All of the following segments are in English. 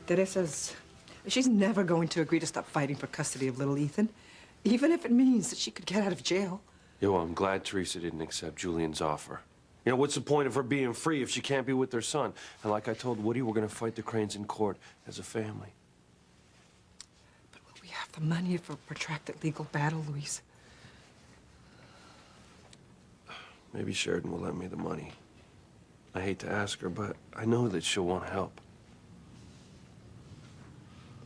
Teresa's... She's never going to agree to stop fighting for custody of little Ethan, even if it means that she could get out of jail. Yeah, well, I'm glad Teresa didn't accept Julian's offer. You know, what's the point of her being free if she can't be with her son? And like I told Woody, we're gonna fight the Cranes in court as a family. But will we have the money for a protracted legal battle, Luis? Maybe Sheridan will lend me the money. I hate to ask her, but I know that she'll want help.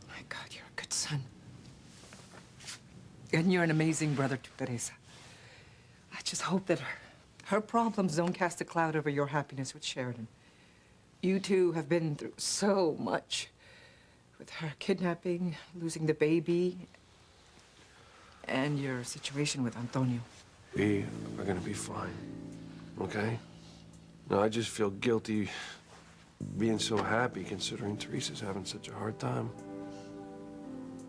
My God, you're a good son. And you're an amazing brother to Teresa. I just hope that her problems don't cast a cloud over your happiness with Sheridan. You two have been through so much. With her kidnapping, losing the baby, and your situation with Antonio. We are gonna be fine, okay? No, I just feel guilty being so happy considering Teresa's having such a hard time.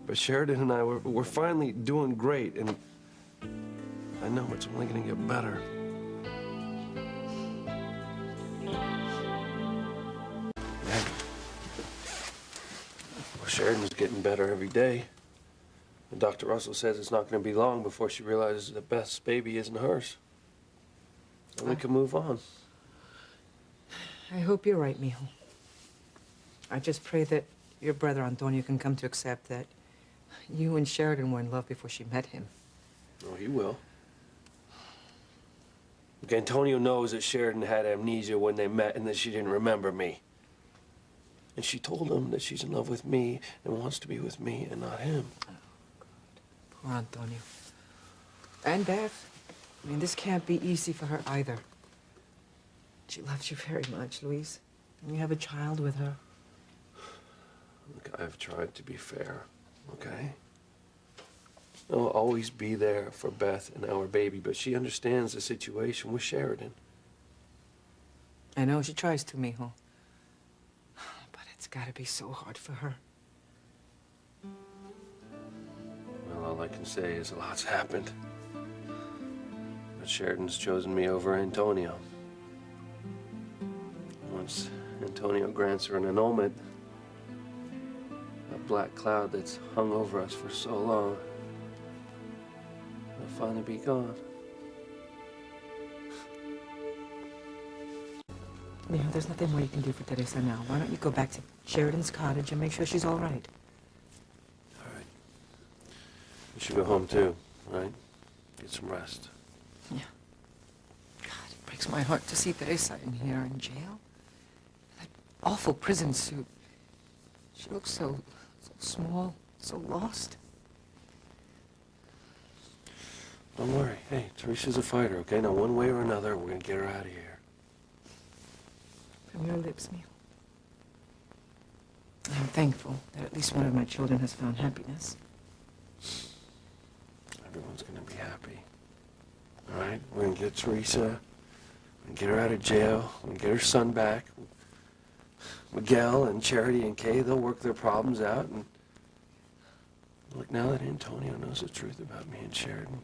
But Sheridan and I, we're finally doing great, and I know it's only gonna get better. Well, Sheridan's getting better every day. And Dr. Russell says it's not gonna be long before she realizes that Beth's baby isn't hers. And we can move on. I hope you're right, mijo. I just pray that your brother Antonio can come to accept that you and Sheridan were in love before she met him. Oh, he will. Look, Antonio knows that Sheridan had amnesia when they met and that she didn't remember me. And she told him that she's in love with me and wants to be with me and not him. Oh, God. Poor Antonio. And Beth. I mean, this can't be easy for her either. She loves you very much, Luis. And you have a child with her. Look, I've tried to be fair, okay? I'll always be there for Beth and our baby, but she understands the situation with Sheridan. I know she tries to, mijo. But it's gotta be so hard for her. Well, all I can say is a lot's happened. But Sheridan's chosen me over Antonio. Once Antonio grants her an annulment, that black cloud that's hung over us for so long will finally be gone. Mijo, there's nothing more you can do for Teresa now. Why don't you go back to Sheridan's cottage and make sure she's all right? All right. You should go home too, all right? Get some rest. Yeah. God, it breaks my heart to see Teresa in here in jail. That awful prison suit. She looks so small, so lost. Don't worry. Hey, Teresa's a fighter, okay? Now, one way or another, we're gonna get her out of here. From your lips, Mijo. I'm thankful that at least one of my children has found happiness. Everyone's gonna be happy. All right? We're gonna get Teresa. We're gonna get her out of jail. We're gonna get her son back. Miguel and Charity and Kay, they'll work their problems out. And look, now that Antonio knows the truth about me and Sheridan,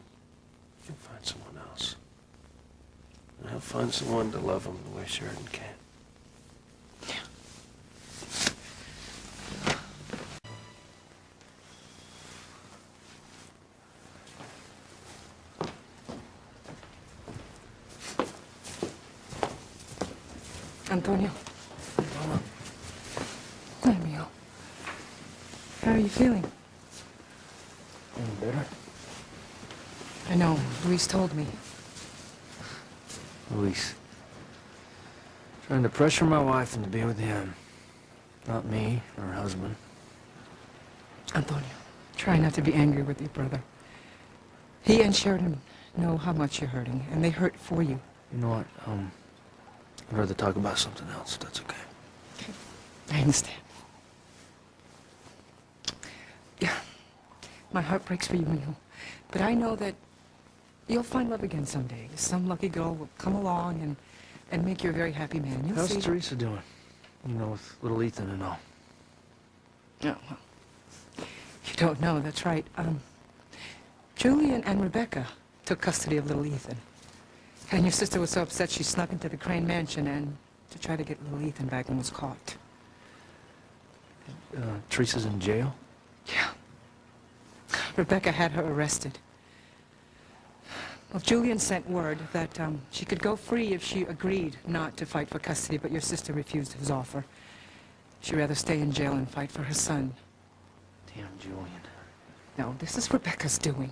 he'll find someone else. And he'll find someone to love him the way Sheridan can. Yeah. Antonio. Mama. Hi, Mijo. How are you feeling? Any better? I know. Luis told me. Luis. Trying to pressure my wife into being with him. Not me, her husband. Antonio, try not to be angry with your brother. He and Sheridan know how much you're hurting, and they hurt for you. You know what? I'd rather talk about something else, if that's okay. Okay. I understand. Yeah. My heart breaks for you, Mijo. But I know that you'll find love again someday. Some lucky girl will come along and make you a very happy man. You'll How's see. Teresa doing? You know, with little Ethan and all. Oh, well. You don't know, that's right. Julian and Rebecca took custody of little Ethan. And your sister was so upset she snuck into the Crane mansion and to try to get little Ethan back and was caught. Teresa's in jail? Yeah. Rebecca had her arrested. Well, Julian sent word that she could go free if she agreed not to fight for custody, but your sister refused his offer. She'd rather stay in jail and fight for her son. Damn Julian. No, this is Rebecca's doing.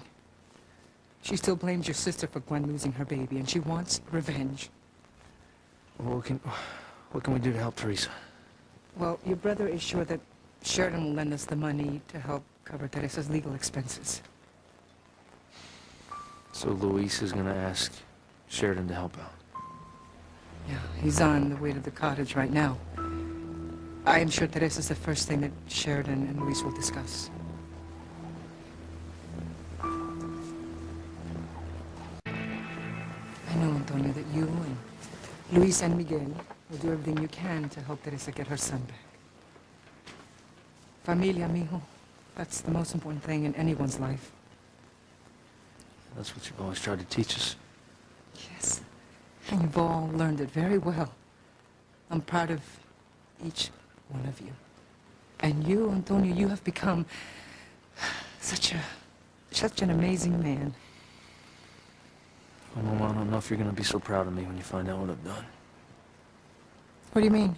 She still blames your sister for Gwen losing her baby, and she wants revenge. Well, what can we do to help Teresa? Well, your brother is sure that Sheridan will lend us the money to help cover Teresa's legal expenses. So Luis is gonna ask Sheridan to help out. Yeah, he's on the way to the cottage right now. I am sure Teresa's the first thing that Sheridan and Luis will discuss. I know, Antonio, that you and Luis and Miguel will do everything you can to help Teresa get her son back. Familia, mijo. That's the most important thing in anyone's life. That's what you've always tried to teach us. Yes. And you've all learned it very well. I'm proud of each one of you. And you, Antonio, you have become such an amazing man. Well, Mama, I don't know if you're gonna be so proud of me when you find out what I've done. What do you mean?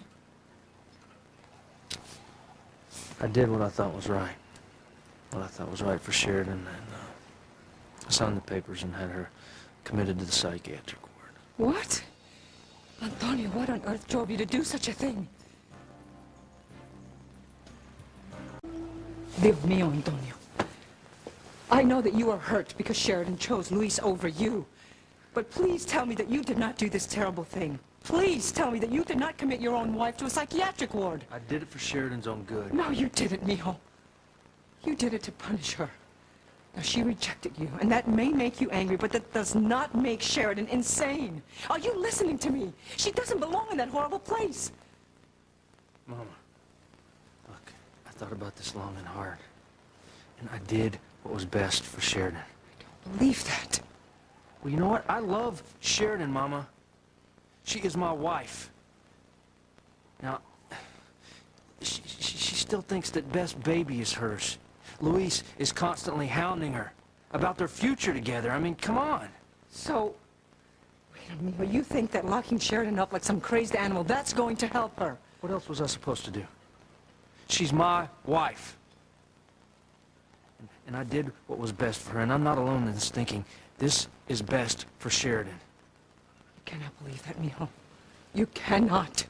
I did what I thought was right. What I thought was right for Sheridan, and I signed the papers and had her committed to the psychiatric ward. What? Antonio, what on earth drove you to do such a thing? Dios mío, Antonio. I know that you are hurt because Sheridan chose Luis over you. But please tell me that you did not do this terrible thing. Please tell me that you did not commit your own wife to a psychiatric ward. I did it for Sheridan's own good. No, you didn't, mijo. You did it to punish her. Now, she rejected you, and that may make you angry, but that does not make Sheridan insane. Are you listening to me? She doesn't belong in that horrible place. Mama, look, I thought about this long and hard. And I did what was best for Sheridan. I don't believe that. Well, you know what? I love Sheridan, Mama. She is my wife. Now, she still thinks that Beth's baby is hers. Luis is constantly hounding her about their future together. I mean, come on. So, wait a minute, you think that locking Sheridan up like some crazed animal, that's going to help her? What else was I supposed to do? She's my wife. And I did what was best for her, and I'm not alone in this thinking. This is best for Sheridan. You cannot believe that, mijo. You cannot.